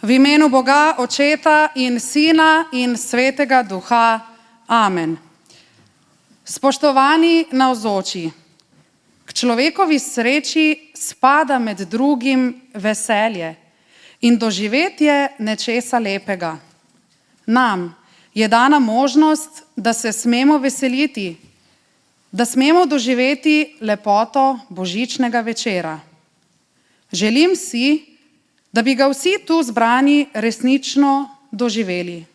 V imenu Boga, Očeta in Sina in Svetega Duha. Amen. Spoštovani navzoči, k človekovi sreči spada med drugim veselje in doživetje nečesa lepega. Nam je dana možnost, da se smemo veseliti, da smemo doživeti lepoto božičnega večera. Želim si, da bi ga vsi tu zbrani resnično doživeli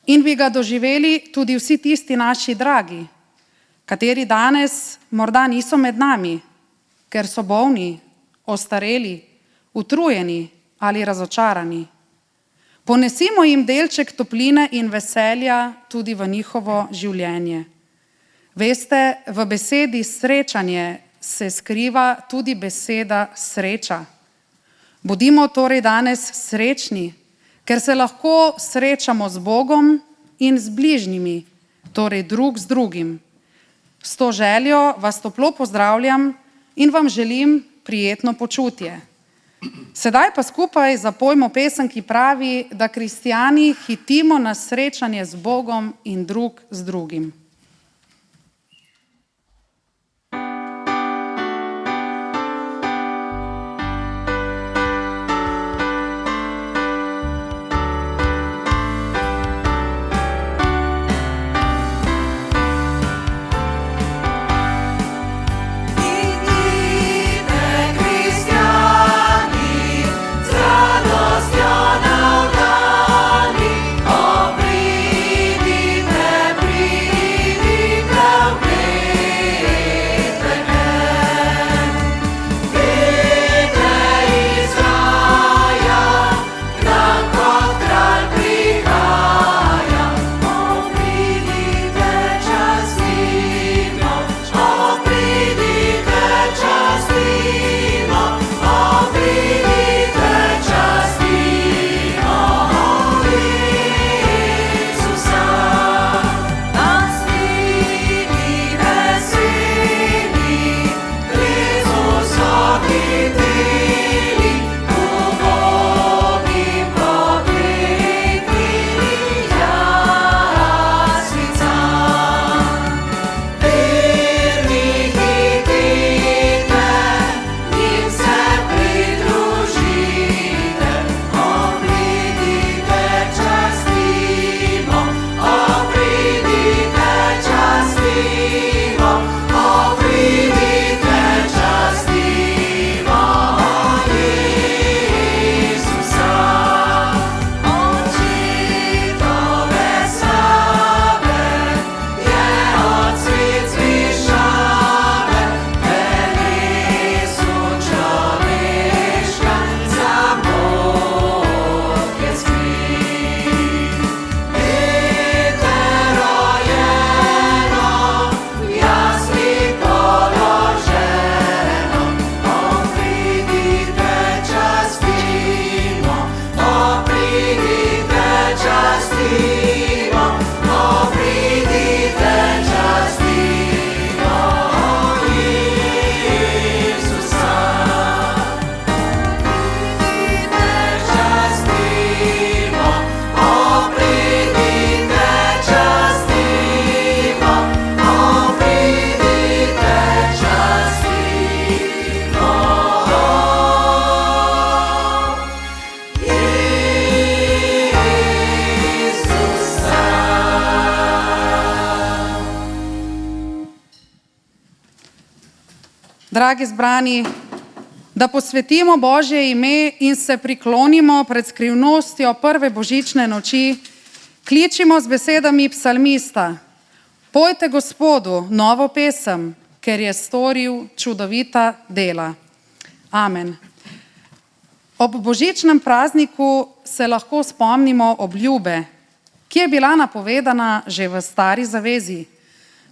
in bi ga doživeli tudi vsi tisti naši dragi, kateri danes morda niso med nami, ker so bolni, ostareli, utrujeni ali razočarani. Ponesimo jim delček topline in veselja tudi v njihovo življenje. Veste, v besedi srečanje se skriva tudi beseda sreča. Bodimo torej danes srečni, ker se lahko srečamo z Bogom in z bližnjimi, torej drug z drugim. S to željo vas toplo pozdravljam in vam želim prijetno počutje. Sedaj pa skupaj zapojmo pesem, ki pravi, da kristjani hitimo na srečanje z Bogom in drug z drugim. Pridite, Dragi zbrani, da posvetimo Božje ime in se priklonimo pred skrivnostjo prve božične noči, kličimo z besedami psalmista: Pojte Gospodu novo pesem, ker je storil čudovita dela. Amen. Ob božičnem prazniku se lahko spomnimo obljube, ki je bila napovedana že v Stari zavezi,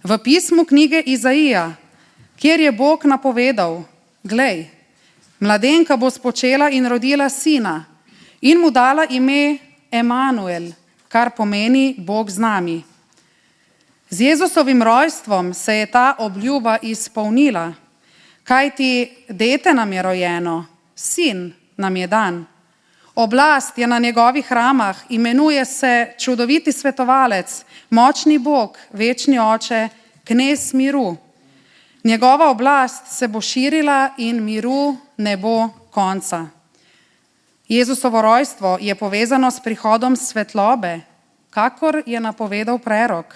v pismu knjige Izaija, kjer je Bog napovedal: Glej, mladenka bo spočela in rodila sina in mu dala ime Emanuel, kar pomeni Bog z nami. Z Jezusovim rojstvom se je ta obljuba izpolnila, kajti dete nam je rojeno, sin nam je dan. Oblast je na njegovih ramah, imenuje se čudoviti svetovalec, močni Bog, večni oče, knez miru. Njegova oblast se bo širila in miru ne bo konca. Jezusovo rojstvo je povezano s prihodom svetlobe, kakor je napovedal prerok.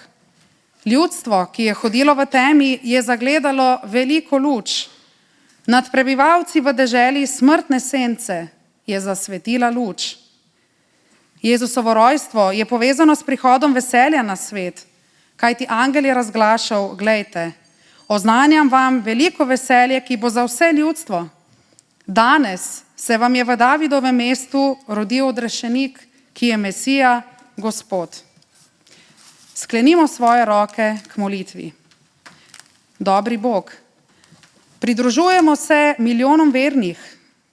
Ljudstvo, ki je hodilo v temi, je zagledalo veliko luč. Nad prebivalci v deželi smrtne sence je zasvetila luč. Jezusovo rojstvo je povezano s prihodom veselja na svet, kajti angel je razglašal: Glejte, oznanjam vam veliko veselje, ki bo za vse ljudstvo. Danes se vam je v Davidovem mestu rodil odrešenik, ki je Mesija, Gospod. Sklenimo svoje roke k molitvi. Dobri Bog, pridružujemo se milijonom vernih,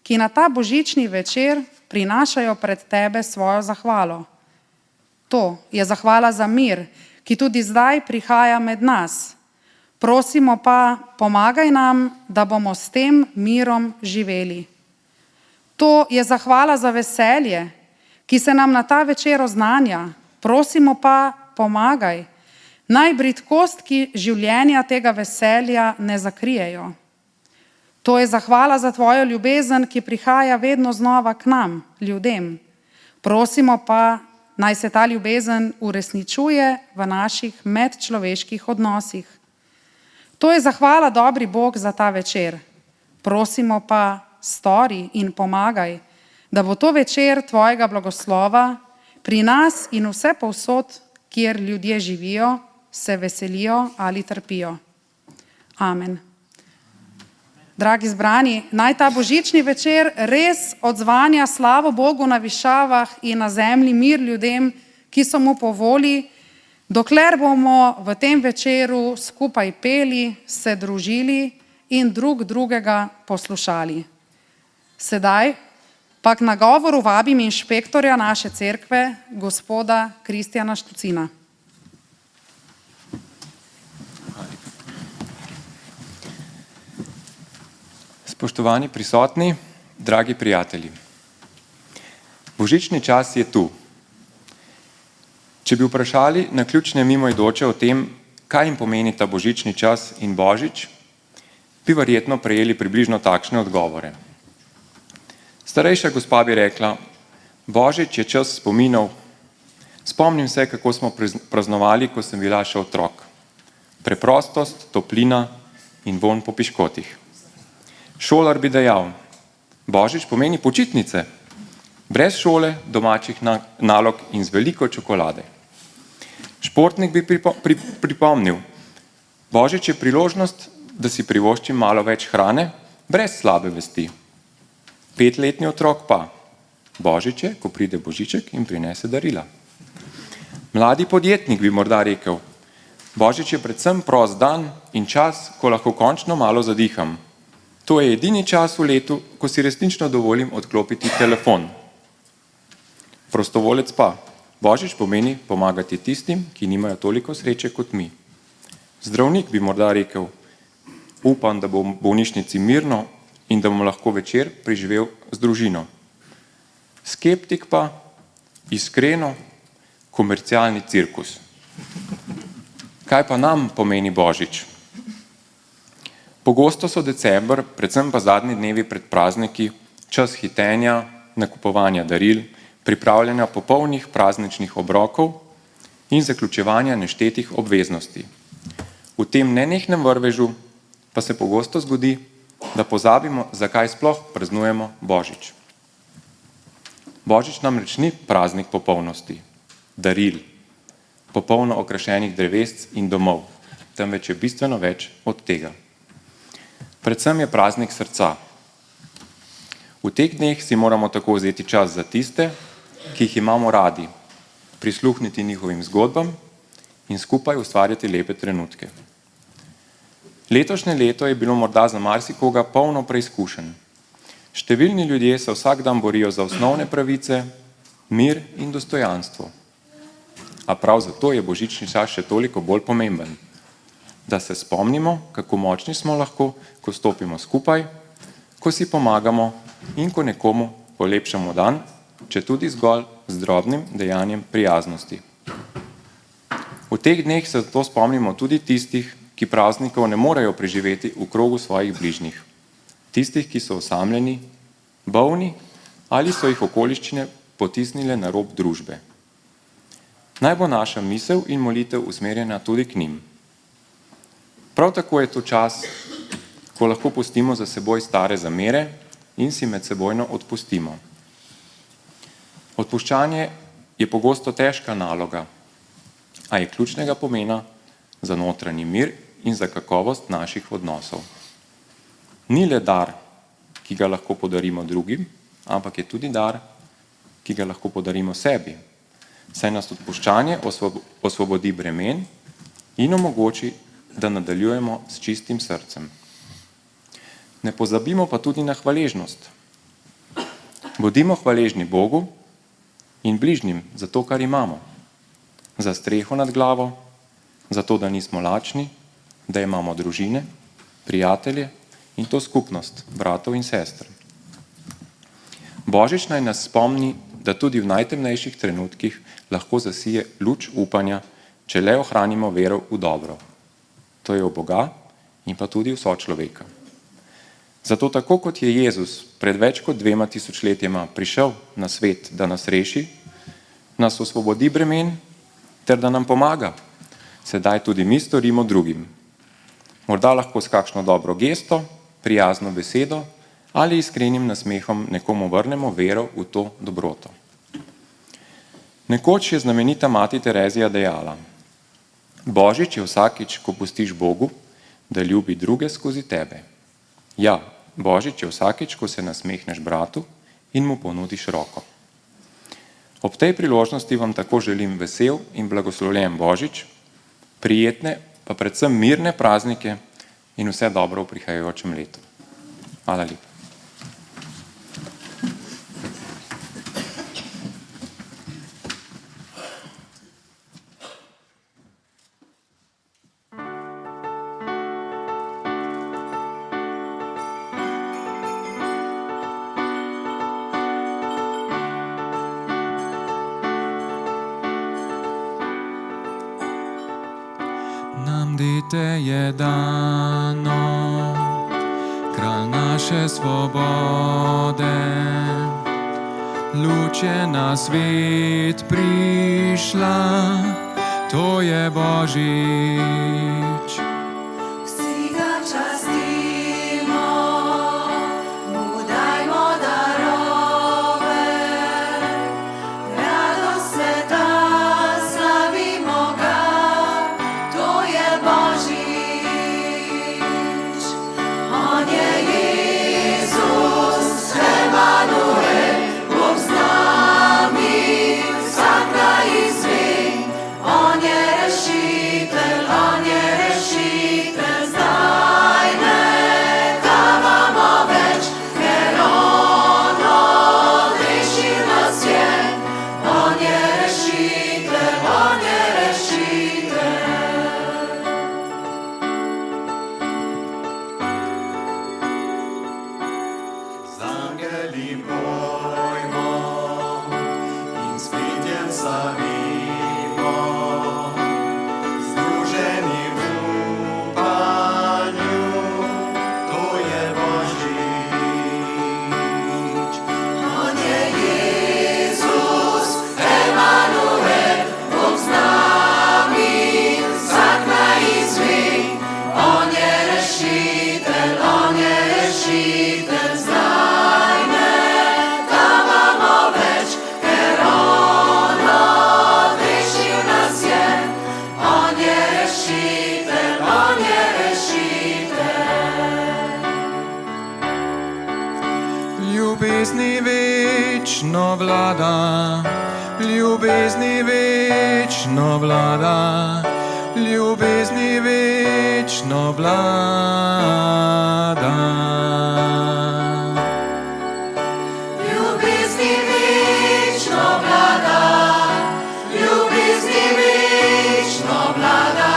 ki na ta božični večer prinašajo pred tebe svojo zahvalo. To je zahvala za mir, ki tudi zdaj prihaja med nas. Prosimo pa, pomagaj nam, da bomo s tem mirom živeli. To je zahvala za veselje, ki se nam na ta večer oznanja. Prosimo pa, pomagaj, naj bridkostki življenja tega veselja ne zakrijejo. To je zahvala za tvojo ljubezen, ki prihaja vedno znova k nam, ljudem. Prosimo pa, naj se ta ljubezen uresničuje v naših medčloveških odnosih. To je zahvala, dobri Bog, za ta večer. Prosimo pa, stori in pomagaj, da bo to večer tvojega blagoslova pri nas in vse povsod, kjer ljudje živijo, se veselijo ali trpijo. Amen. Dragi zbrani, naj ta božični večer res odzvanja slavo Bogu na višavah in na zemlji mir ljudem, ki so mu po volji, dokler bomo v tem večeru skupaj peli, se družili in drug drugega poslušali. Sedaj pa k nagovoru vabim inšpektorja naše cerkve, gospoda Kristjana Štucina. Spoštovani prisotni, dragi prijatelji. Božični čas je tu. Če bi vprašali naključne mimoidoče o tem, kaj jim pomeni ta božični čas in Božič, bi verjetno prejeli približno takšne odgovore. Starejša gospa bi rekla: Božič je čas spominov. Spomnim se, kako smo praznovali, ko sem bila še otrok. Preprostost, toplina in vonj po piškotih. Šolar bi dejal: Božič pomeni počitnice, brez šole, domačih nalog in z veliko čokolade. Športnik bi pripomnil: Božič je priložnost, da si privoščim malo več hrane, brez slabe vesti. 5-letni otrok pa: Božič je, ko pride Božiček in prinese darila. Mladi podjetnik bi morda rekel: Božič je predvsem prost dan in čas, ko lahko končno malo zadiham. To je edini čas v letu, ko si resnično dovolim odklopiti telefon. Prostovolec pa: Božič pomeni pomagati tistim, ki nimajo toliko sreče kot mi. Zdravnik bi morda rekel: Upam, da bo v bolnišnici mirno in da bom lahko večer preživel z družino. Skeptik pa: Iskreno, komercialni cirkus. Kaj pa nam pomeni Božič? Pogosto so december, predvsem pa zadnji dnevi pred prazniki, čas hitenja, nakupovanja daril, pripravljanja popolnih prazničnih obrokov in zaključevanja neštetih obveznosti. V tem nenehnem vrvežu pa se pogosto zgodi, da pozabimo, zakaj sploh praznujemo Božič. Božič namreč ni praznik popolnosti, daril, popolno okrašenih drevesc in domov, temveč je bistveno več od tega. Predvsem je praznik srca. V teh dneh si moramo tako vzeti čas za tiste, ki jih imamo radi, prisluhniti njihovim zgodbam in skupaj ustvarjati lepe trenutke. Letošnje leto je bilo morda za marsikoga polno preizkušenj. Številni ljudje se vsak dan borijo za osnovne pravice, mir in dostojanstvo. A prav zato je božični čas še toliko bolj pomemben, da se spomnimo, kako močni smo lahko, ko stopimo skupaj, ko si pomagamo in ko nekomu polepšamo dan, če tudi zgolj z drobnim dejanjem prijaznosti. V teh dneh se zato spomnimo tudi tistih, ki praznikov ne morejo preživeti v krogu svojih bližnjih. Tistih, ki so osamljeni, bolni ali so jih okoliščine potisnile na rob družbe. Naj bo naša misel in molitev usmerjena tudi k njim. Prav tako je to čas, ko lahko pustimo za seboj stare zamere in si medsebojno odpustimo. Odpuščanje je pogosto težka naloga, a je ključnega pomena za notranji mir in za kakovost naših odnosov. Ni le dar, ki ga lahko podarimo drugim, ampak je tudi dar, ki ga lahko podarimo sebi, saj nas odpuščanje osvobodi bremen in omogoči, da nadaljujemo s čistim srcem. Ne pozabimo pa tudi na hvaležnost. Bodimo hvaležni Bogu in bližnjim za to, kar imamo. Za streho nad glavo, za to, da nismo lačni, da imamo družine, prijatelje in to skupnost, bratov in sester. Božič naj nas spomni, da tudi v najtemnejših trenutkih lahko zasije luč upanja, če le ohranimo vero v dobro. To je v Boga in pa tudi v sočloveka. Zato tako kot je Jezus pred več kot 2000 letjema prišel na svet, da nas reši, nas osvobodi bremen, ter da nam pomaga, sedaj tudi mi storimo drugim. Morda lahko s kakšno dobro gesto, prijazno besedo ali iskrenim nasmehom nekomu vrnemo vero v to dobroto. Nekoč je znamenita mati Terezija dejala: Božič je vsakič, ko pustiš Bogu, da ljubi druge skozi tebe. Ja, Božič je vsakič, ko se nasmehneš bratu in mu ponudiš roko. Ob tej priložnosti vam tako želim vesel in blagoslovljen Božič, prijetne pa predvsem mirne praznike in vse dobro v prihajajočem letu. Hvala lepa. Nam dite je dano, kralj naše svobode, luč je na svet prišla, to je Božič. Vsi ga častimo, mu dajmo darove, radost sveta slavimo ga, to je Božič. On je Jezus, Emanuel, Bog z nami, vsak kraj izve. On je rešitelj, on ljubezni večno vlada, ljubezni večno vlada, ljubezni večno vlada. Ljubezni večno vlada, ljubezni večno vlada,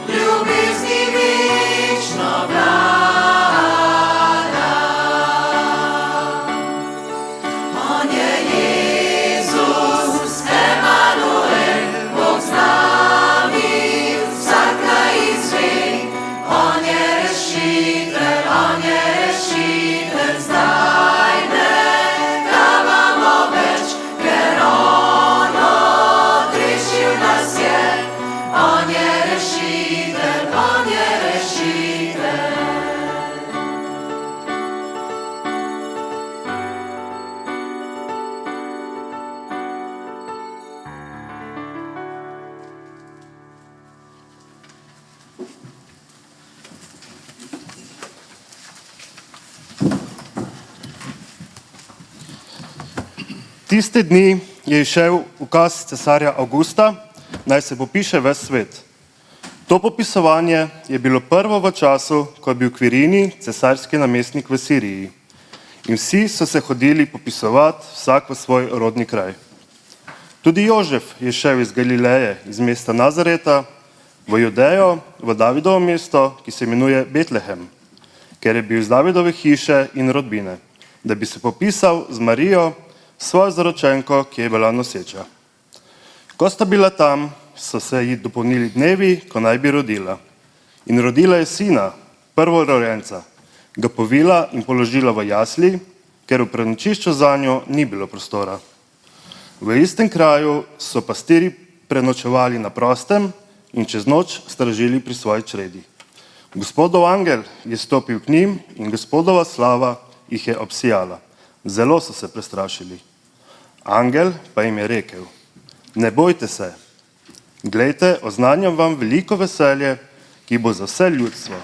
ljubezni večno vlada. On je Jezus, Emanuel, Bog z nami, vsak naj izve. On je rešitelj, on je rešitelj, zdaj ne davamo več, ker on odrešil nas je. On je rešitelj, on je rešitelj. Tiste dni je izšel ukaz cesarja Avgusta, naj se popiše ves svet. To popisovanje je bilo prvo v času, ko je bil Kvirini cesarski namestnik v Siriji. In vsi so se hodili popisovati, vsak v svoj rodni kraj. Tudi Jožef je šel iz Galileje, iz mesta Nazareta, v Judejo, v Davidovo mesto, ki se imenuje Betlehem, ker je bil iz Davidove hiše in rodbine, da bi se popisal z Marijo, svojo zaročenko, ki je bila noseča. Ko sta bila tam, so se ji dopolnili dnevi, ko naj bi rodila. In rodila je sina, prvorojenca, ga povila in položila v jasli, ker v prenočišču zanjo ni bilo prostora. V istem kraju so pastirji prenočevali na prostem in čez noč stražili pri svoji čredi. Gospodov angel je stopil k njim in Gospodova slava jih je obsijala. Zelo so se prestrašili. Angel pa jim je rekel: ne bojte se, glejte, oznanjam vam veliko veselje, ki bo za vse ljudstvo.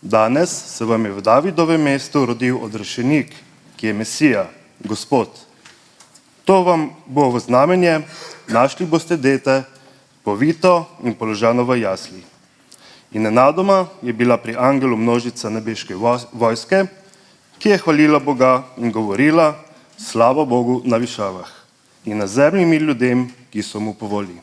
Danes se vam je v Davidovem mestu rodil odrešenik, ki je Mesija, Gospod. To vam bo v znamenje, našli boste dete, povito in položano v jasli. In nenadoma je bila pri angelu množica nebeške vojske, ki je hvalila Boga in govorila: slava Bogu na višavah in na zemlji mir ljudem, ki so mu po volji.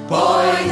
Poj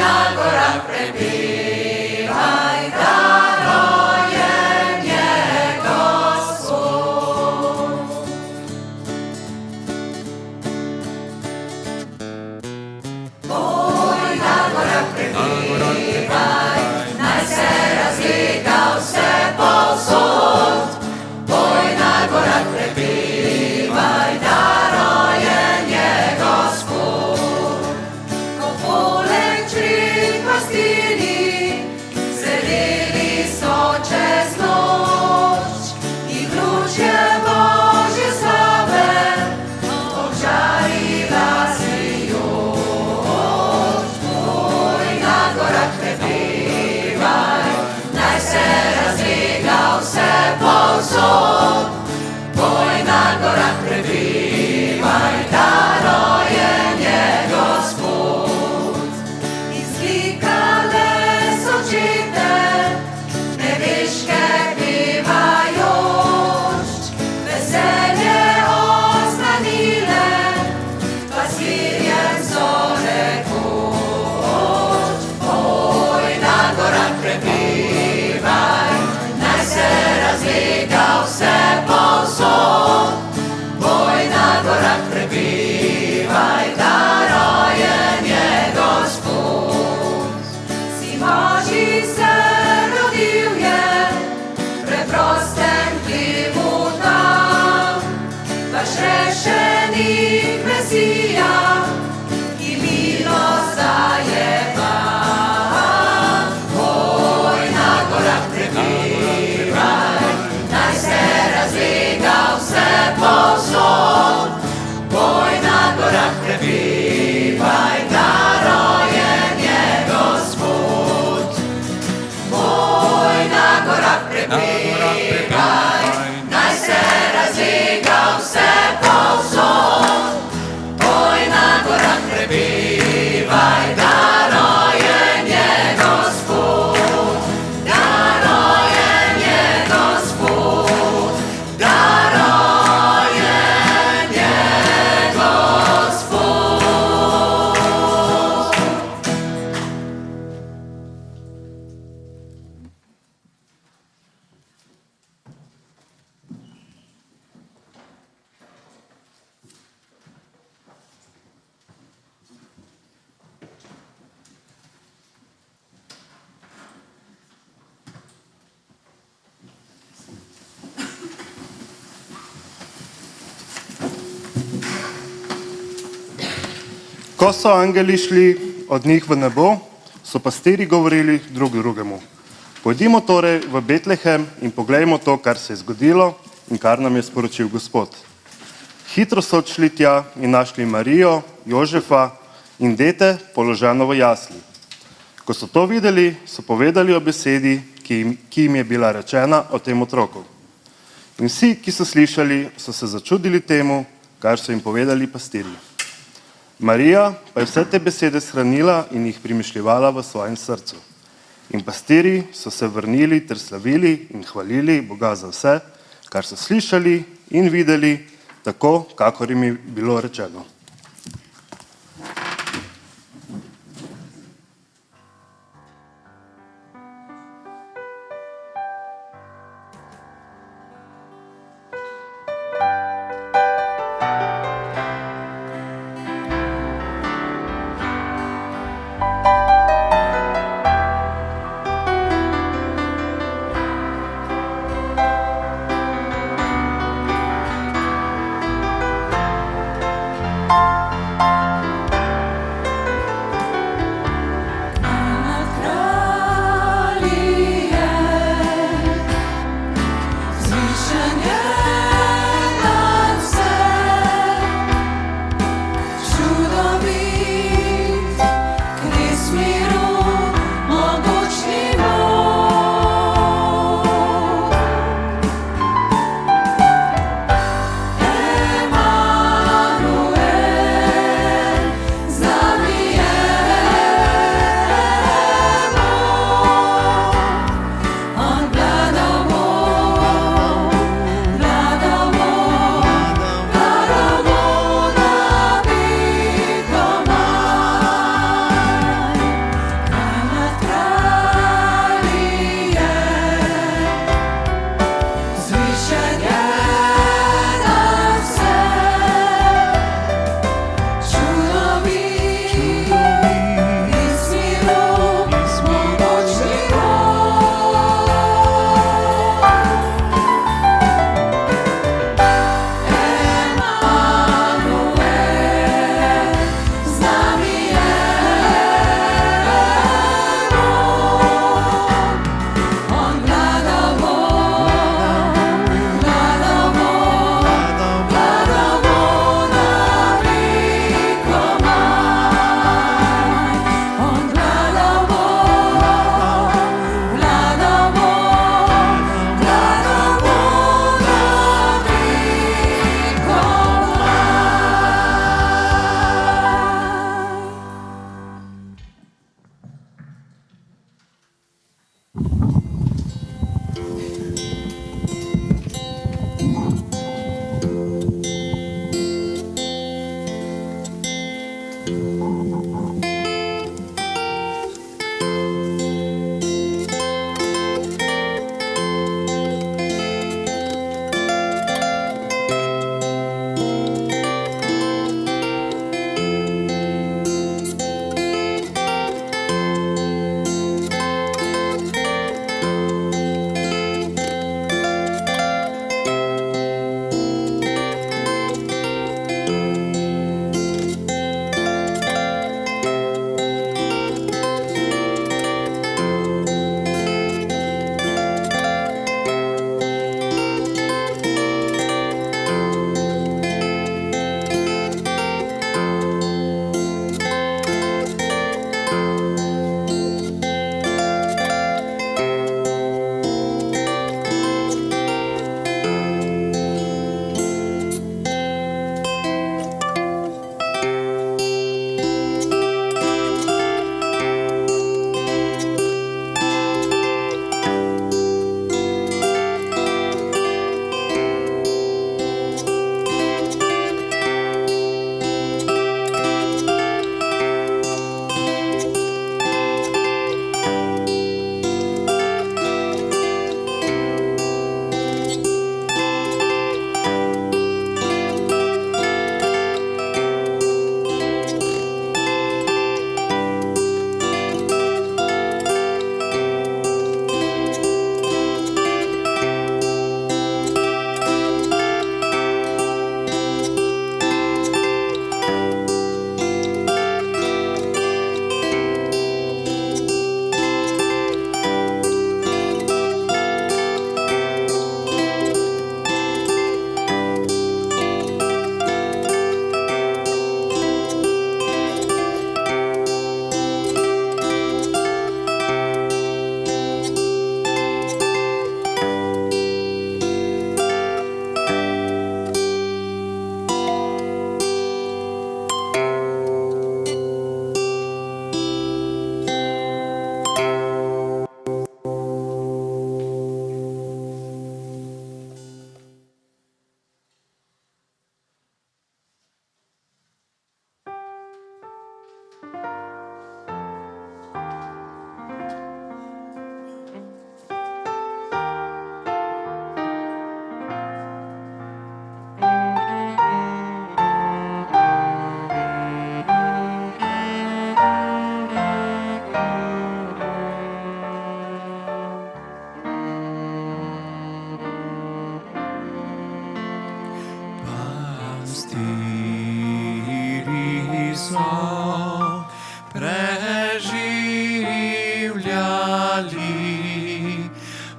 Ko so angeli šli od njih v nebo, so pastirji govorili drug drugemu: Pojdimo torej v Betlehem in poglejmo to, kar se je zgodilo in kar nam je sporočil Gospod. Hitro so odšli tja in našli Marijo, Jožefa in dete položeno v jasli. Ko so to videli, so povedali o besedi, ki jim je bila rečena o tem otroku. In vsi, ki so slišali, so se začudili temu, kar so jim povedali pastirji. Marija pa je vse te besede shranila in jih premišljevala v svojem srcu. In pastirji so se vrnili ter slavili in hvalili Boga za vse, kar so slišali in videli, tako, kakor jim je bilo rečeno.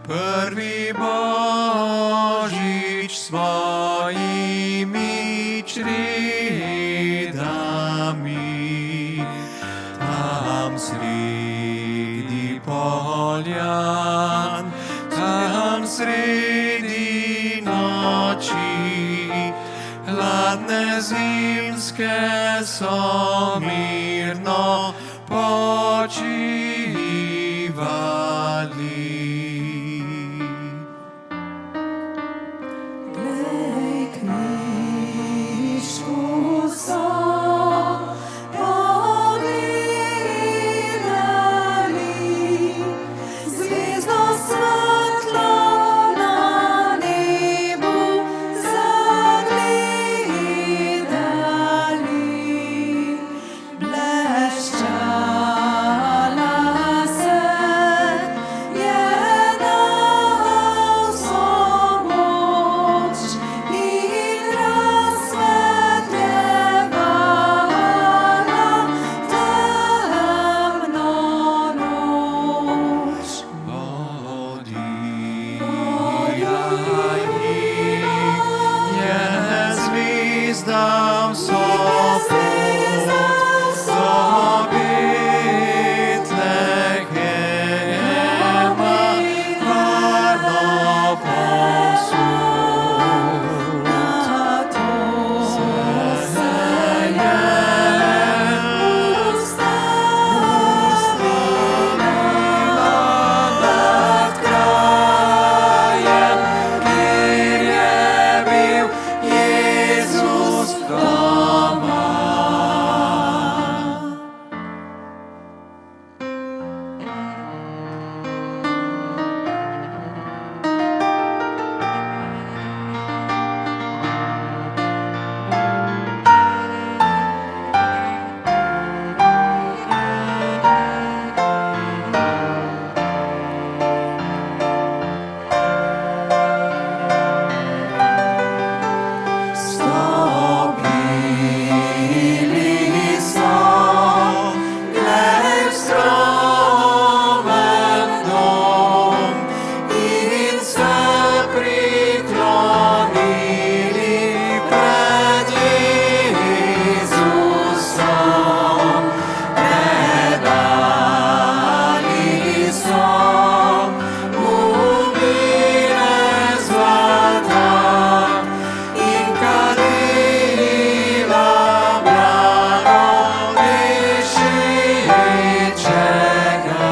prvi Božič svojimi čredami, tam sredi poljan, tam sredi noči, hladne zimske so mirno počivali. Glej, kvišku so pogledali, zvezdo svetlo na nebu zagledali. Bleščala se je na vso moč in razsvetljevala temno noč. Je zvezda vso pot do Betlehema, varno posod. Na to se je ustavila nad krajem, kjer je bil Jezus doma. Stopili so, glej, v skromen dom in se priklonili pred Jezusom. Predali so mu mire zlata in kadila blago dišečega.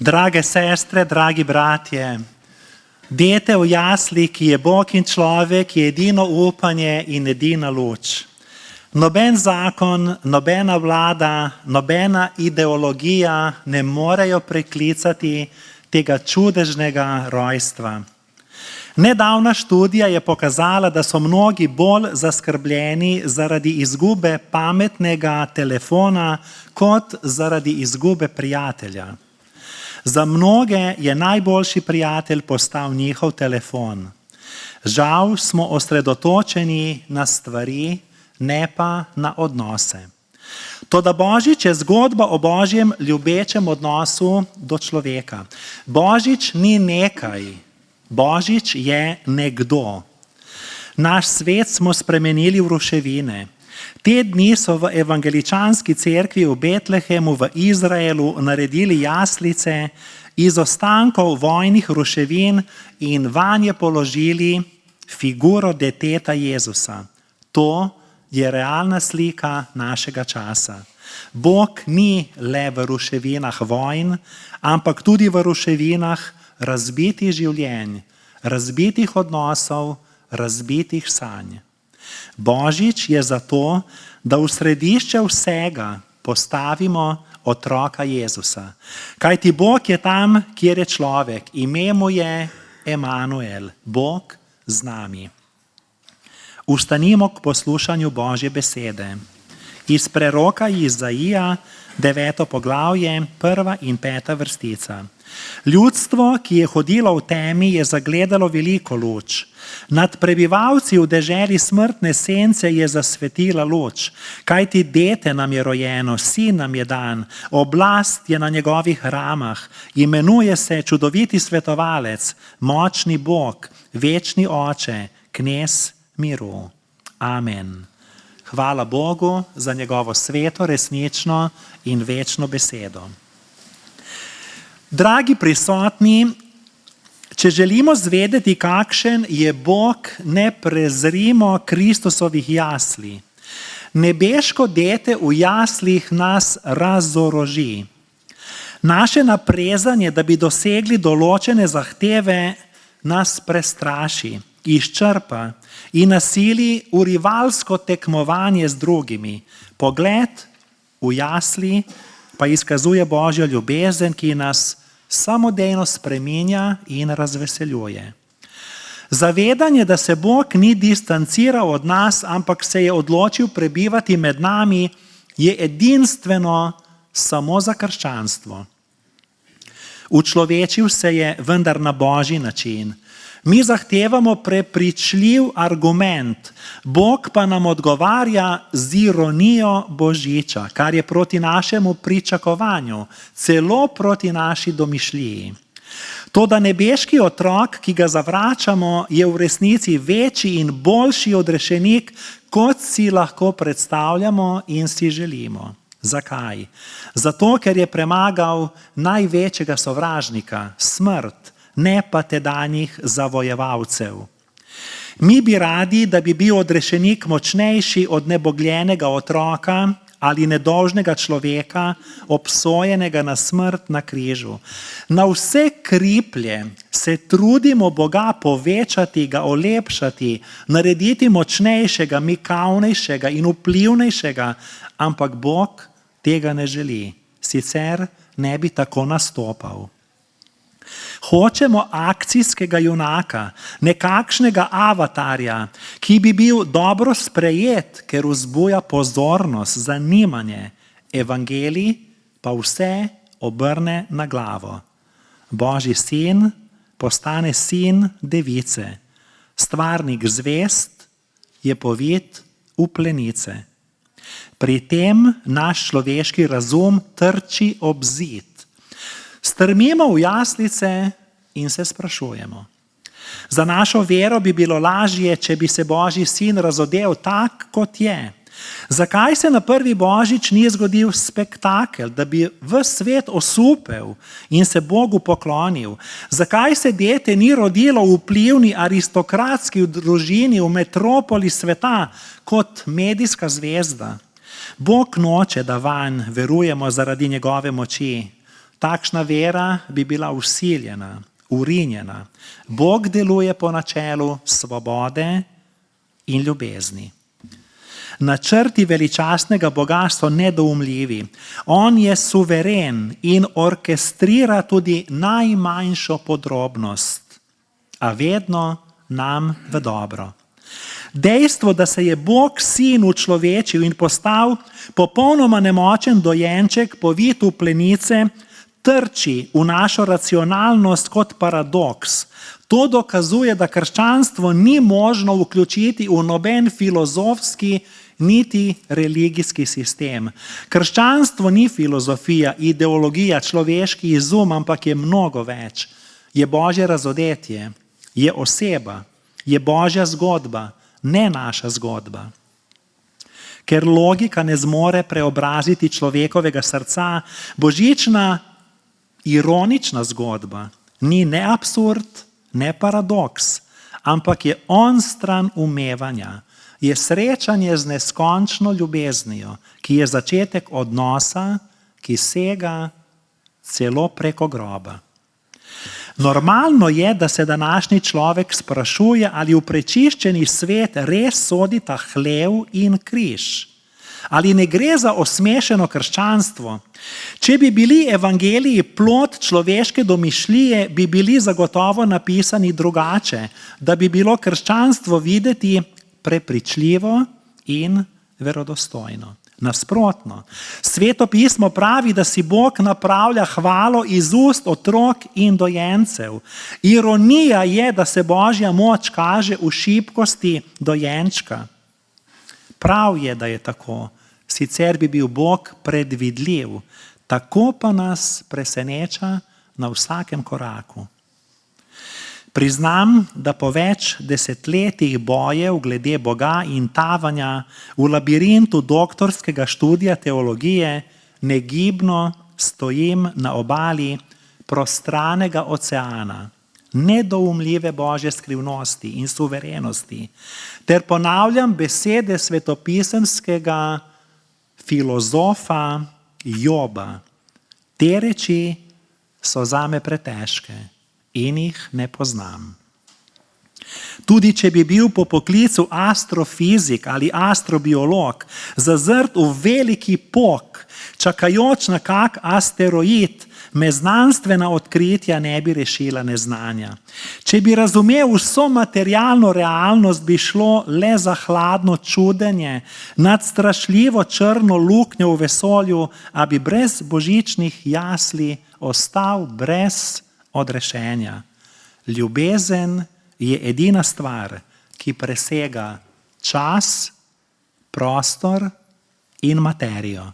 Drage sestre, dragi bratje, dete v jasli, ki je Bog in človek, je edino upanje in edina luč. Noben zakon, nobena vlada, nobena ideologija ne morejo preklicati tega čudežnega rojstva. Nedavna študija je pokazala, da so mnogi bolj zaskrbljeni zaradi izgube pametnega telefona kot zaradi izgube prijatelja. Za mnoge je najboljši prijatelj postal njihov telefon. Žal smo osredotočeni na stvari, ne pa na odnose. Toda Božič je zgodba o Božjem ljubečem odnosu do človeka. Božič ni nekaj, Božič je nekdo. Naš svet smo spremenili v ruševine. Te dni so v evangeličanski cerkvi v Betlehemu v Izraelu naredili jaslice iz ostankov vojnih ruševin in vanje položili figuro deteta Jezusa. To je realna slika našega časa. Bog ni le v ruševinah vojn, ampak tudi v ruševinah razbitih življenj, razbitih odnosov, razbitih sanj. Božič je zato, da v središče vsega postavimo otroka Jezusa. Kajti Bog je tam, kjer je človek. Ime mu je Emanuel, Bog z nami. Vstanimo k poslušanju Božje besede. Iz preroka Izaija, 9. poglavje, 1. in 5. vrstica. Ljudstvo, ki je hodilo v temi, je zagledalo veliko luč. Nad prebivalci v deželi smrtne sence je zasvetila luč. Kajti dete nam je rojeno, sin nam je dan, oblast je na njegovih ramah, imenuje se čudoviti svetovalec, močni Bog, večni oče, knez miru. Amen. Hvala Bogu za njegovo sveto, resnično in večno besedo. Dragi prisotni, če želimo zvedeti, kakšen je Bog, ne prezrimo Kristusovih jasli. Nebeško dete v jaslih nas razoroži. Naše naprezanje, da bi dosegli določene zahteve, nas prestraši, izčrpa in nasili v rivalsko tekmovanje z drugimi. Pogled v jasli pa izkazuje Božjo ljubezen, ki nas samodejno spreminja in razveseljuje. Zavedanje, da se Bog ni distanciral od nas, ampak se je odločil prebivati med nami, je edinstveno samo za krščanstvo. Učlovečil se je vendar na Božji način. Mi zahtevamo prepričljiv argument, Bog pa nam odgovarja z ironijo Božiča, kar je proti našemu pričakovanju, celo proti naši domišljiji. Toda nebeški otrok, ki ga zavračamo, je v resnici večji in boljši odrešenik, kot si lahko predstavljamo in si želimo. Zakaj? Zato, ker je premagal največjega sovražnika, smrt, ne pa tedanjih zavojevalcev. Mi bi radi, da bi bil odrešenik močnejši od nebogljenega otroka ali nedolžnega človeka, obsojenega na smrt na križu. Na vse kriplje se trudimo Boga povečati, ga olepšati, narediti močnejšega, mikavnejšega in vplivnejšega, ampak Bog tega ne želi, sicer ne bi tako nastopal. Hočemo akcijskega junaka, nekakšnega avatarja, ki bi bil dobro sprejet, ker vzbuja pozornost, zanimanje. Evangelij pa vse obrne na glavo. Božji sin postane sin device. Stvarnik zvest je povit v plenice. Pri tem naš človeški razum trči ob zid. Strmimo v jaslice in se sprašujemo. Za našo vero bi bilo lažje, če bi se Božji sin razodel tak, kot je. Zakaj se na prvi Božič ni zgodil spektakel, da bi ves svet osupel in se Bogu poklonil? Zakaj se dete ni rodilo v vplivni aristokratski družini v metropoli sveta kot medijska zvezda? Bog noče, da vanj verujemo zaradi njegove moči. Takšna vera bi bila vsiljena, urinjena. Bog deluje po načelu svobode in ljubezni. Načrti veličastnega Boga so nedoumljivi. On je suveren in orkestrira tudi najmanjšo podrobnost, a vedno nam v dobro. Dejstvo, da se je Bog sin učlovečil in postal popolnoma nemočen dojenček, povit v plenice, trči v našo racionalnost kot paradoks. To dokazuje, da krščanstvo ni možno vključiti v noben filozofski niti religijski sistem. Krščanstvo ni filozofija, ideologija, človeški izum, ampak je mnogo več. Je Božje razodetje, je oseba, je Božja zgodba, ne naša zgodba. ker logika ne zmore preobraziti človekovega srca, božična ironična zgodba ni ne absurd, ne paradoks, ampak je onstran umevanja, je srečanje z neskončno ljubeznijo, ki je začetek odnosa, ki sega celo preko groba. Normalno je, da se današnji človek sprašuje, ali v prečiščeni svet res sodita hlev in križ. Ali ne gre za osmešeno krščanstvo? Če bi bili evangeliji plod človeške domišljije, bi bili zagotovo napisani drugače, da bi bilo krščanstvo videti prepričljivo in verodostojno. Nasprotno, Sveto pismo pravi, da si Bog napravlja hvalo iz ust otrok in dojencev. Ironija je, da se Božja moč kaže v šibkosti dojenčka. Prav je, da je tako, sicer bi bil Bog predvidljiv, tako pa nas preseneča na vsakem koraku. Priznam, da po več desetletjih bojev glede Boga in tavanja v labirintu doktorskega študija teologije negibno stojim na obali prostranega oceana, nedoumljive Božje skrivnosti in suverenosti, ter ponavljam besede svetopisemskega filozofa Joba. Te reči so zame pretežke in jih ne poznam. Tudi če bi bil po poklicu astrofizik ali astrobiolog, zazrt v veliki pok, čakajoč na kak asteroid, me znanstvena odkritja ne bi rešila neznanja. Če bi razumel vso materialno realnost, bi šlo le za hladno čudenje nad strašljivo črno luknjo v vesolju, a bi brez božičnih jasli ostal brez odrešenja. Ljubezen je edina stvar, ki presega čas, prostor in materijo.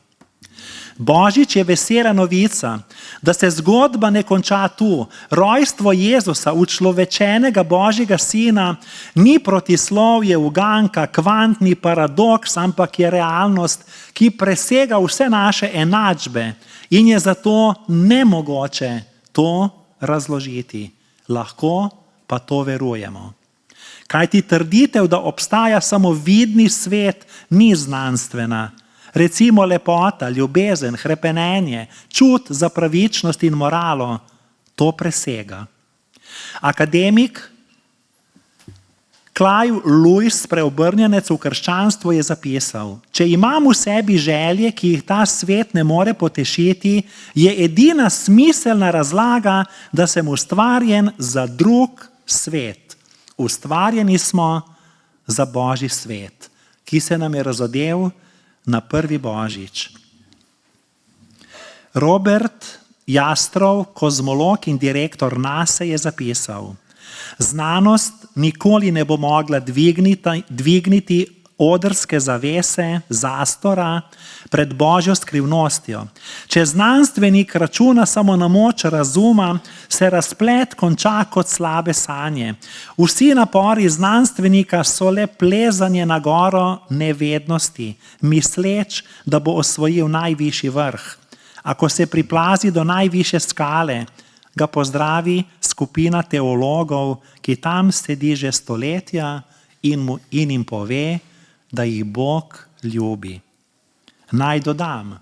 Božič je vesela novica, da se zgodba ne konča tu. Rojstvo Jezusa, učlovečenega Božjega sina, ni protislovje, uganka, kvantni paradoks, ampak je realnost, ki presega vse naše enačbe in je zato nemogoče to razložiti. Lahko pa to verujemo. Kajti trditev, da obstaja samo vidni svet, ni znanstvena. Recimo lepota, ljubezen, hrepenenje, čut za pravičnost in moralo, to presega. Akademik Clive Lewis, preobrnjenec v krščanstvo, je zapisal: če imam v sebi želje, ki jih ta svet ne more potešiti, je edina smiselna razlaga, da sem ustvarjen za drug svet. Ustvarjeni smo za Božji svet, ki se nam je razodel na prvi božič. Robert Jastrov, kozmolog in direktor NASA, je zapisal: znanost nikoli ne bo mogla dvigniti odrske zavese, zastora pred Božjo skrivnostjo. Če znanstvenik računa samo na moč razuma, se razplet konča kot slabe sanje. Vsi napori znanstvenika so le plezanje na goro nevednosti, misleč, da bo osvojil najvišji vrh. Ako se priplazi do najvišje skale, ga pozdravi skupina teologov, ki tam sedi že stoletja in jim pove, da jih Bog ljubi. Naj dodam,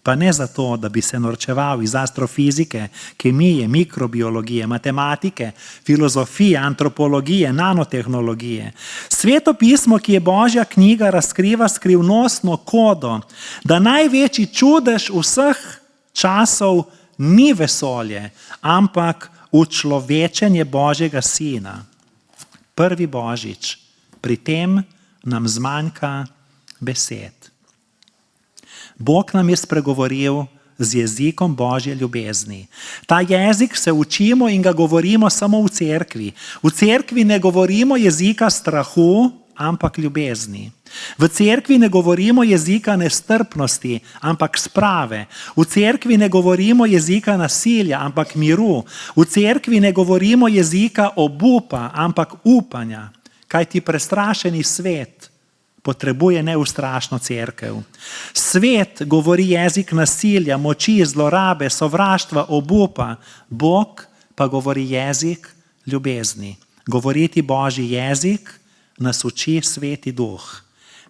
pa ne zato, da bi se norčeval iz astrofizike, kemije, mikrobiologije, matematike, filozofije, antropologije, nanotehnologije. Sveto pismo, ki je Božja knjiga, razkriva skrivnostno kodo, da največji čudež vseh časov ni vesolje, ampak učlovečenje Božjega sina. Prvi božič. Pri tem nam zmanjka besed. Bog nam je spregovoril z jezikom Božje ljubezni. Ta jezik se učimo in ga govorimo samo v cerkvi. V cerkvi ne govorimo jezika strahu, ampak ljubezni. V cerkvi ne govorimo jezika nestrpnosti, ampak sprave. V cerkvi ne govorimo jezika nasilja, ampak miru. V cerkvi ne govorimo jezika obupa, ampak upanja. Kajti prestrašeni svet potrebuje neustrašno cerkev. Svet govori jezik nasilja, moči, zlorabe, sovraštva, obupa. Bog pa govori jezik ljubezni. Govoriti Božji jezik nas uči Sveti Duh.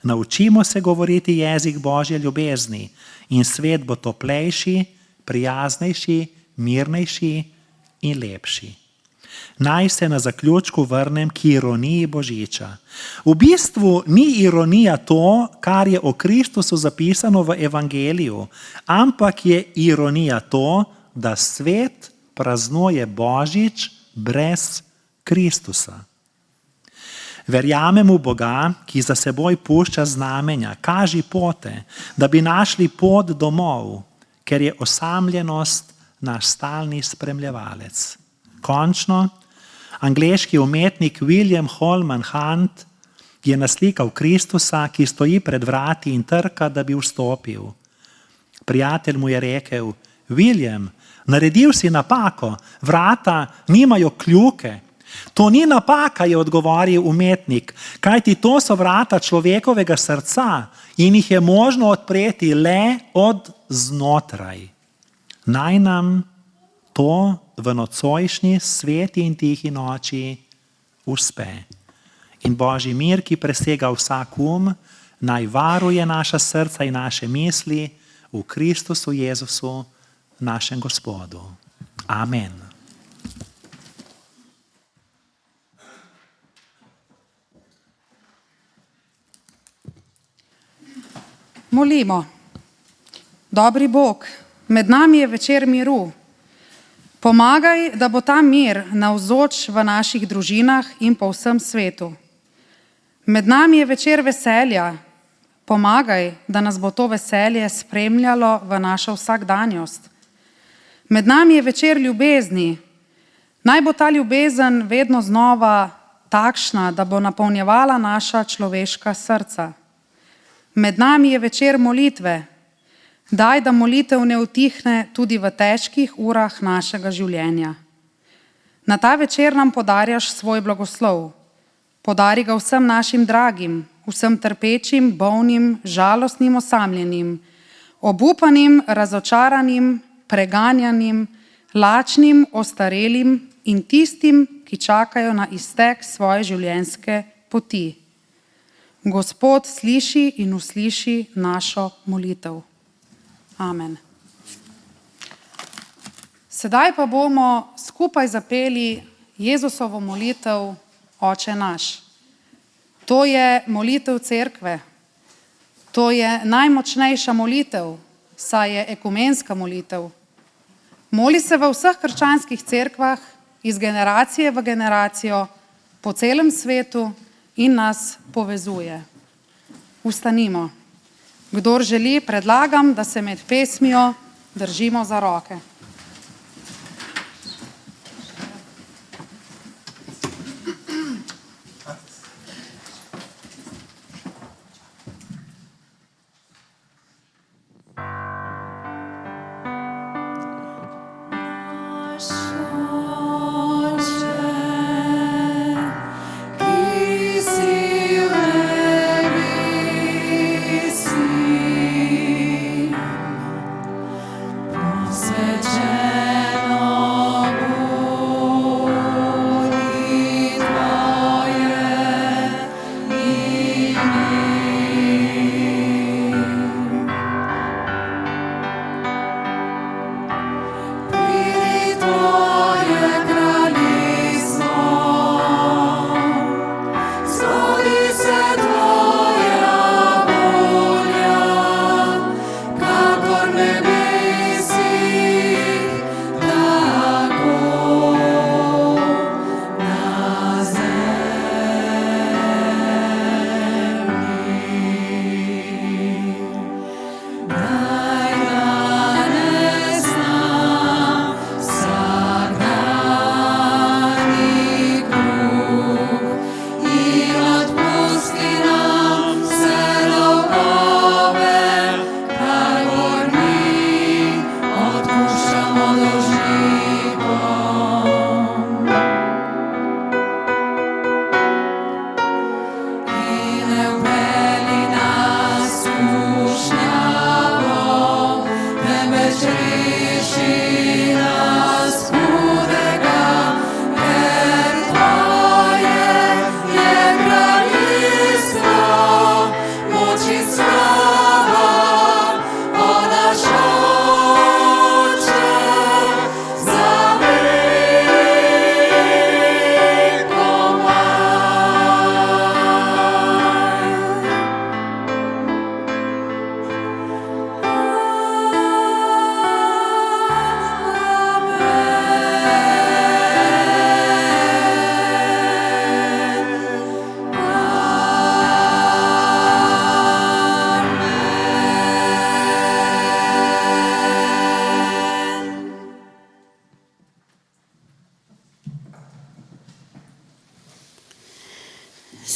Naučimo se govoriti jezik Božje ljubezni in svet bo toplejši, prijaznejši, mirnejši in lepši. Naj se na zaključku vrnem k ironiji Božiča. V bistvu ni ironija to, kar je o Kristusu zapisano v evangeliju, ampak je ironija to, da svet praznuje Božič brez Kristusa. Verjamem v Boga, ki za seboj pušča znamenja, kaži pote, da bi našli pot domov, ker je osamljenost naš stalni spremljevalec. Končno, angleški umetnik William Holman Hunt je naslikal Kristusa, ki stoji pred vrati in trka, da bi vstopil. Prijatelj mu je rekel: William, naredil si napako, vrata nimajo kljuke. To ni napaka, je odgovoril umetnik, kajti to so vrata človekovega srca in jih je možno odpreti le od znotraj. Naj nam to v nocojšnji sveti in tihi noči uspe. In Božji mir, ki presega vsak naj varuje naša srca in naše misli v Kristusu Jezusu, našem Gospodu. Amen. Molimo. Dobri Bog, med nami je večer miru. Pomagaj, da bo ta mir navzoč v naših družinah in po vsem svetu. Med nami je večer veselja. Pomagaj, da nas bo to veselje spremljalo v našo vsakdanjost. Med nami je večer ljubezni. Naj bo ta ljubezen vedno znova takšna, da bo napolnjevala naša človeška srca. Med nami je večer molitve. Daj, da molitev ne utihne tudi v težkih urah našega življenja. Na ta večer nam podarjaš svoj blagoslov. Podari ga vsem našim dragim, vsem trpečim, bolnim, žalostnim, osamljenim, obupanim, razočaranim, preganjanim, lačnim, ostarelim in tistim, ki čakajo na iztek svoje življenjske poti. Gospod sliši in usliši našo molitev. Amen. Sedaj pa bomo skupaj zapeli Jezusovo molitev Oče naš. To je molitev cerkve. To je najmočnejša molitev, saj je ekumenska molitev. Moli se v vseh krščanskih cerkvah, iz generacije v generacijo, po celem svetu in nas povezuje. Vstanimo. Kdor želi, predlagam, da se med pesmijo držimo za roke.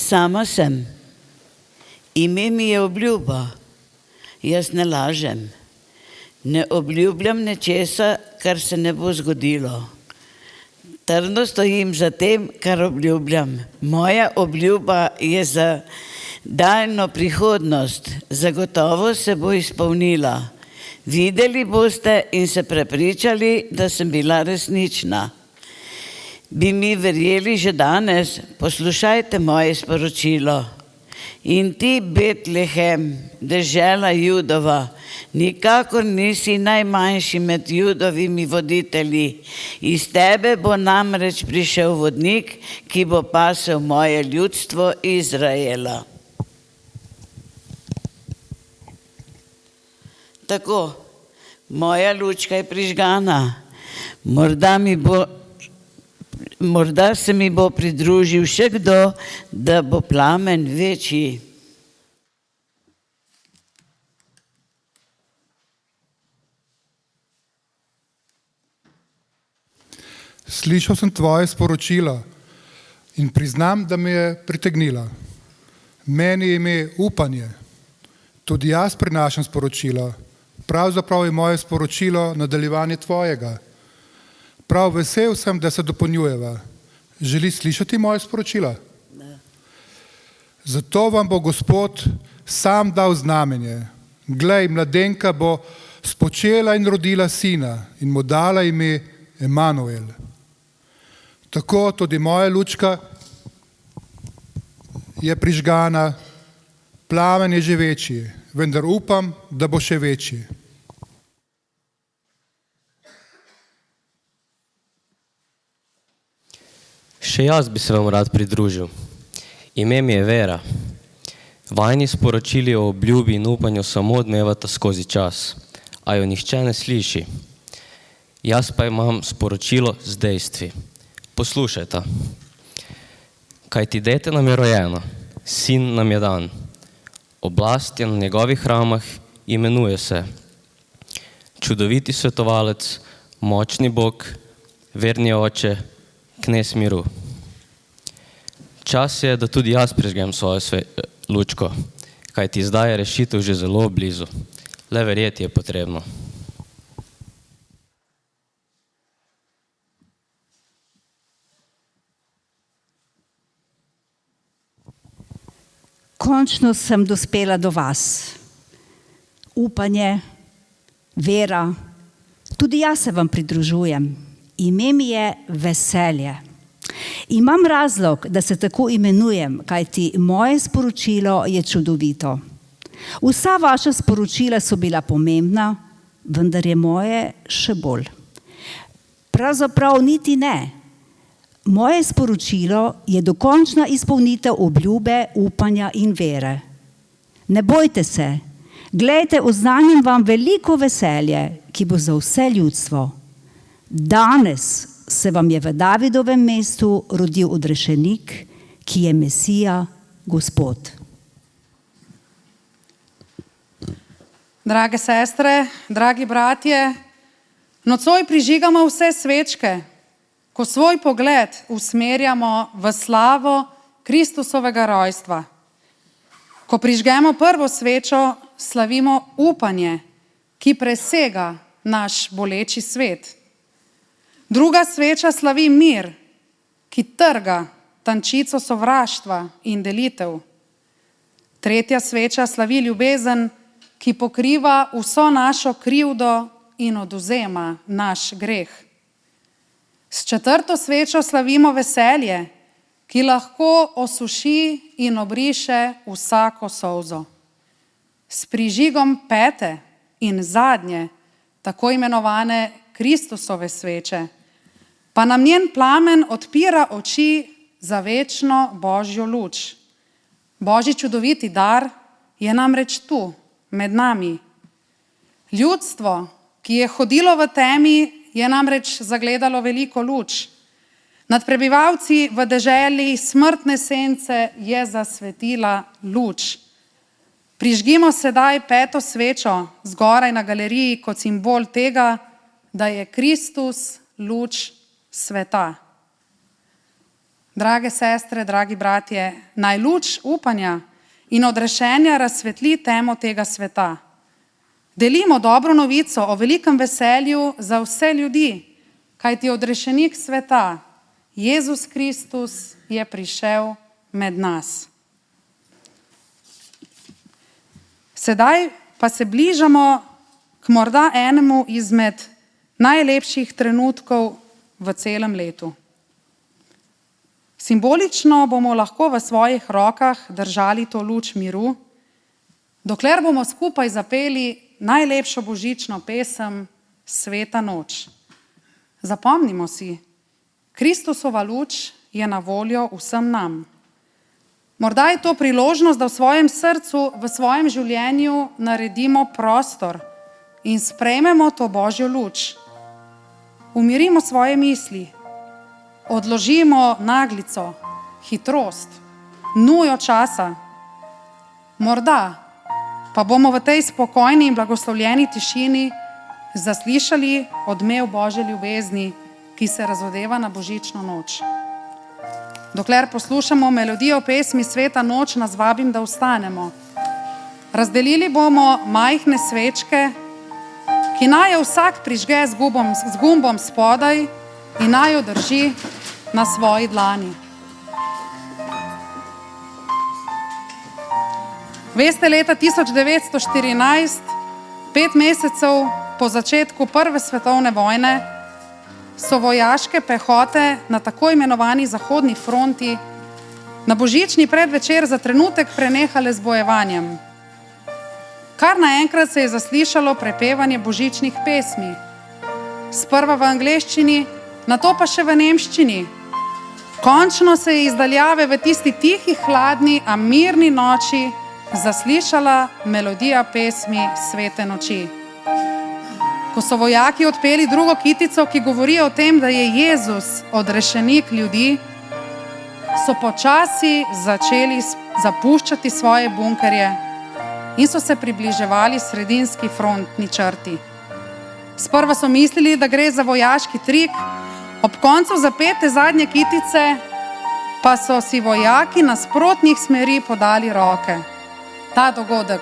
Sama sem. Ime mi je obljuba. Jaz ne lažem. Ne obljubljam nečesa, kar se ne bo zgodilo. Trdno stojim za tem, kar obljubljam. Moja obljuba je za daljno prihodnost. Zagotovo se bo izpolnila. Videli boste in se prepričali, da sem bila resnična. Bi mi verjeli že danes? Poslušajte moje sporočilo. In ti, Betlehem, dežela Judova, nikakor nisi najmanjši med Judovimi voditelji. Iz tebe bo namreč prišel vodnik, ki bo pasel moje ljudstvo Izraela. Tako, moja lučka je prižgana. Morda se mi bo pridružil še kdo, da bo plamen večji. Slišal sem tvoje sporočila in priznam, da me je pritegnila. Meni je ime upanje. Tudi jaz prinašam sporočila. Pravzaprav je moje sporočilo nadaljevanje tvojega. Prav vesel sem, da se dopolnjujeva. Želi slišati moje sporočila? Ne. Zato vam bo Gospod sam dal znamenje. Glej, mladenka bo spočela in rodila sina in mu dala ime Emanuel. Tako tudi moja lučka je prižgana, plamen je že večji, vendar upam, da bo še večji. Še jaz bi se vam rad pridružil. Ime mi je Vera. Vajni sporočili o obljubi in upanju samo odmevata skozi čas, a jo nihče ne sliši. Jaz pa imam sporočilo z dejstvi. Poslušajta. Kajti dete nam je rojeno, sin nam je dan. Oblast je na njegovih ramah, imenuje se Čudoviti svetovalec, močni Bog, verni oče, knez miru. Čas je, da tudi jaz prižgem svojo lučko, kajti zdaj je rešitev že zelo blizu. Le verjeti je potrebno. Končno sem dospela do vas. Upanje, vera, tudi jaz se vam pridružujem. Ime mi je veselje. Imam razlog, da se tako imenujem, kajti moje sporočilo je čudovito. Vsa vaša sporočila so bila pomembna, vendar je moje še bolj. Pravzaprav niti ne. Moje sporočilo je dokončna izpolnitev obljube, upanja in vere. Ne bojte se, glejte, oznanjam vam veliko veselje, ki bo za vse ljudstvo. Danes se vam je v Davidovem mestu rodil odrešenik, ki je Mesija, Gospod. Drage sestre, dragi bratje, nocoj prižigamo vse svečke, ko svoj pogled usmerjamo v slavo Kristusovega rojstva. Ko prižgemo prvo svečo, slavimo upanje, ki presega naš boleči svet. Druga sveča slavi mir, ki trga tančico sovraštva in delitev. Tretja sveča slavi ljubezen, ki pokriva vso našo krivdo in odvzema naš greh. S četrto svečo slavimo veselje, ki lahko osuši in obriše vsako solzo. S prižigom pete in zadnje, tako imenovane Kristusove sveče, pa nam njen plamen odpira oči za večno Božjo luč. Božji čudoviti dar je namreč tu, med nami. Ljudstvo, ki je hodilo v temi, je namreč zagledalo veliko luč. Nad prebivalci v deželi smrtne sence je zasvetila luč. Prižgimo sedaj peto svečo zgoraj na galeriji kot simbol tega, da je Kristus luč sveta. Drage sestre, dragi bratje, naj luč upanja in odrešenja razsvetli temo tega sveta. Delimo dobro novico o velikem veselju za vse ljudi, kajti odrešenik sveta, Jezus Kristus, je prišel med nas. Sedaj pa se bližamo k morda enemu izmed najlepših trenutkov v celem letu. Simbolično bomo lahko v svojih rokah držali to luč miru, dokler bomo skupaj zapeli najlepšo božično pesem Sveta noč. Zapomnimo si, Kristusova luč je na voljo vsem nam. Morda je to priložnost, da v svojem srcu, v svojem življenju naredimo prostor in sprejmemo to Božjo luč. Umirimo svoje misli, odložimo naglico, hitrost, nujo časa. Morda pa bomo v tej spokojni in blagoslovljeni tišini zaslišali odmev Božje ljubezni, ki se razodeva na božično noč. Dokler poslušamo melodijo pesmi Sveta noč, nas vabim, da vstanemo. Razdelili bomo majhne svečke, ki naj jo vsak prižge z gumbom spodaj in naj jo drži na svoji dlani. Veste, leta 1914, 5 mesecev po začetku Prve svetovne vojne, so vojaške pehote na tako imenovani Zahodni fronti na božični predvečer za trenutek prenehale z bojevanjem. Kar naenkrat se je zaslišalo prepevanje božičnih pesmi. Sprva v angleščini, nato pa še v nemščini. Končno se je iz daljave v tisti tihi, hladni, a mirni noči zaslišala melodija pesmi Svete noči. Ko so vojaki odpeli drugo kitico, ki govori o tem, da je Jezus odrešenik ljudi, so počasi začeli zapuščati svoje bunkerje in so se približevali sredinski frontni črti. Sprva so mislili, da gre za vojaški trik, ob koncu zapete zadnje kitice pa so si vojaki nasprotnih smeri podali roke. Ta dogodek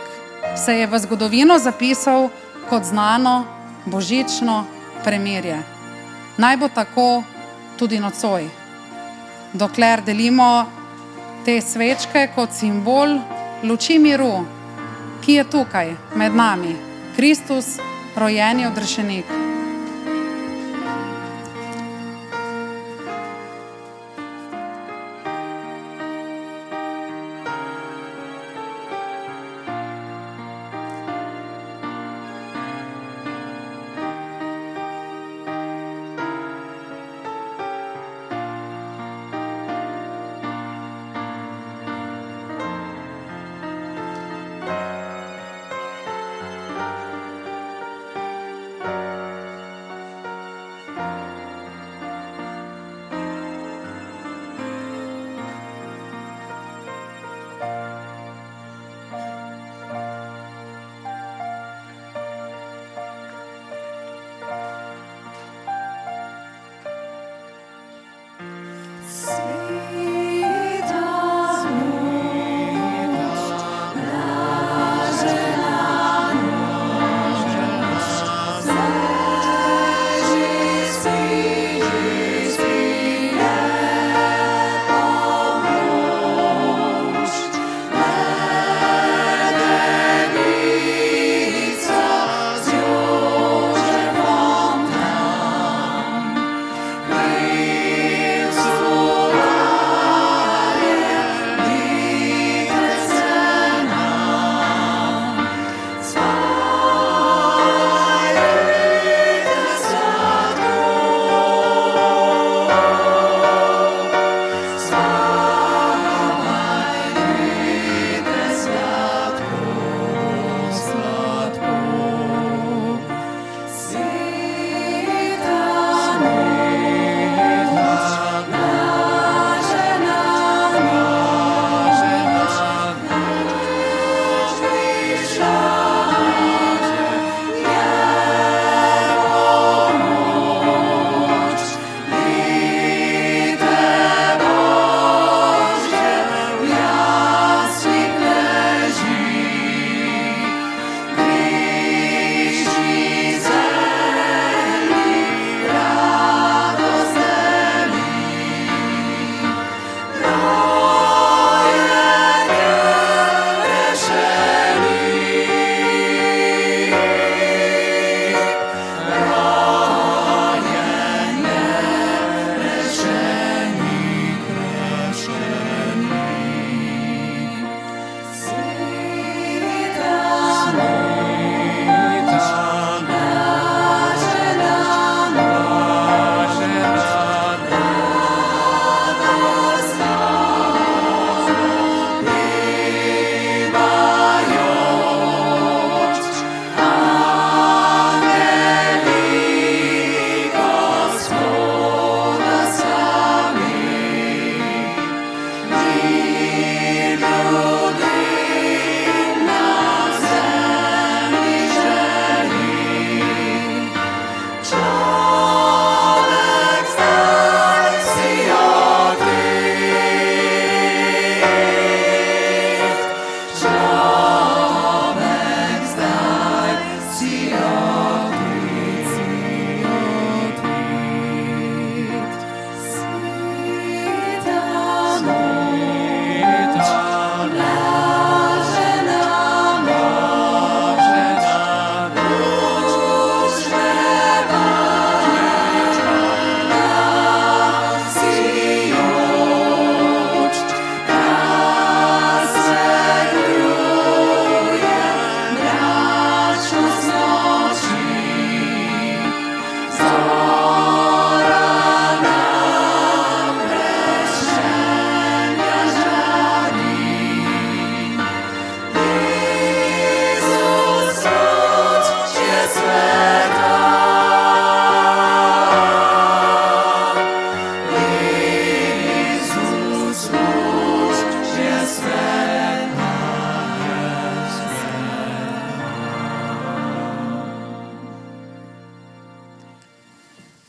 se je v zgodovino zapisal kot znano božično premirje. Naj bo tako tudi nocoj. Dokler delimo te svečke kot simbol luči miru, ki je tukaj med nami, Kristus, rojeni odrešenik.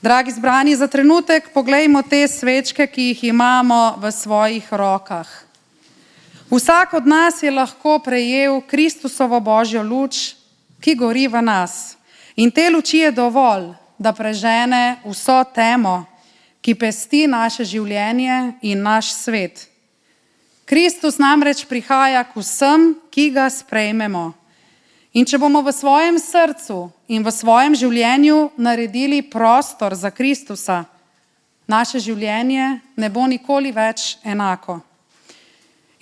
Dragi zbrani, za trenutek poglejmo te svečke, ki jih imamo v svojih rokah. Vsak od nas je lahko prejel Kristusovo Božjo luč, ki gori v nas. In te luči je dovolj, da prežene vso temo, ki pesti naše življenje in naš svet. Kristus namreč prihaja k vsem, ki ga sprejmemo. In če bomo v svojem srcu in v svojem življenju naredili prostor za Kristusa, naše življenje ne bo nikoli več enako.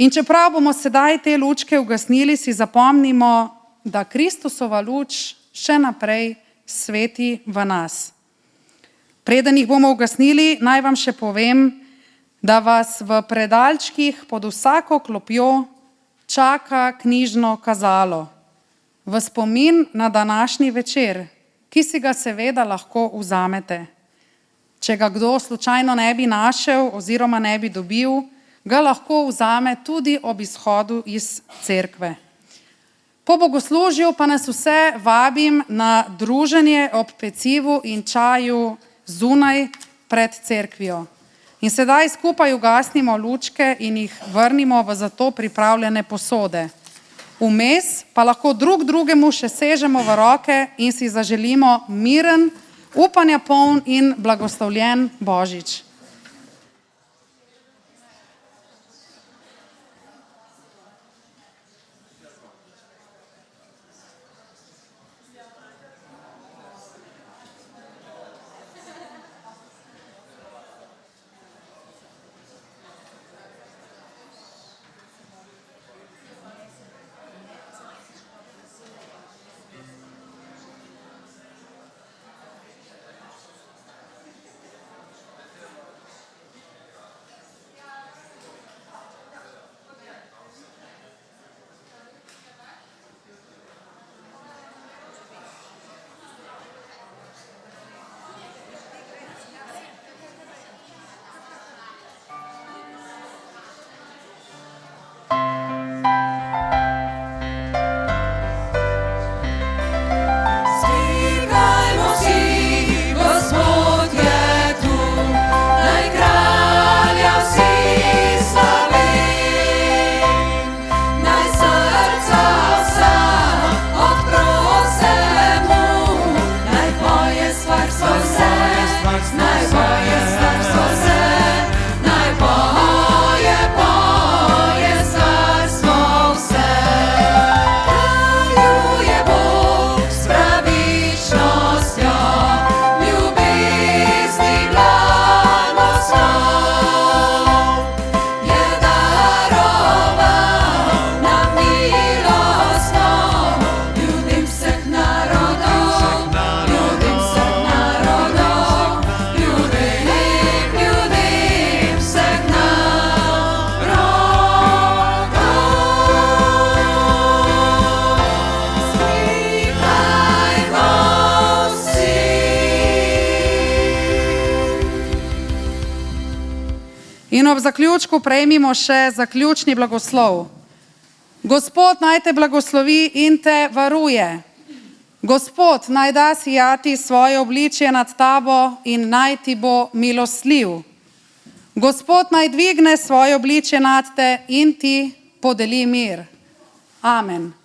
In čeprav bomo sedaj te lučke ugasnili, si zapomnimo, da Kristusova luč še naprej sveti v nas. Preden jih bomo ugasnili, naj vam še povem, da vas v predalčkih pod vsako klopjo čaka knjižno kazalo, v spomin na današnji večer, ki si ga seveda lahko vzamete. Če ga kdo slučajno ne bi našel oziroma ne bi dobil, ga lahko vzame tudi ob izhodu iz cerkve. Po bogoslužju pa nas vse vabim na druženje ob pecivu in čaju zunaj pred cerkvijo. In sedaj skupaj ugasnimo lučke in jih vrnimo v za to pripravljene posode. Vmes pa lahko drug drugemu še sežemo v roke in si zaželimo miren, upanja poln in blagoslovljen Božič. In ob zaključku prejmimo še zaključni blagoslov. Gospod naj te blagoslovi in te varuje. Gospod naj da sijati svoje obličje nad tabo in naj ti bo milostljiv. Gospod naj dvigne svoje obličje nad te in ti podeli mir. Amen.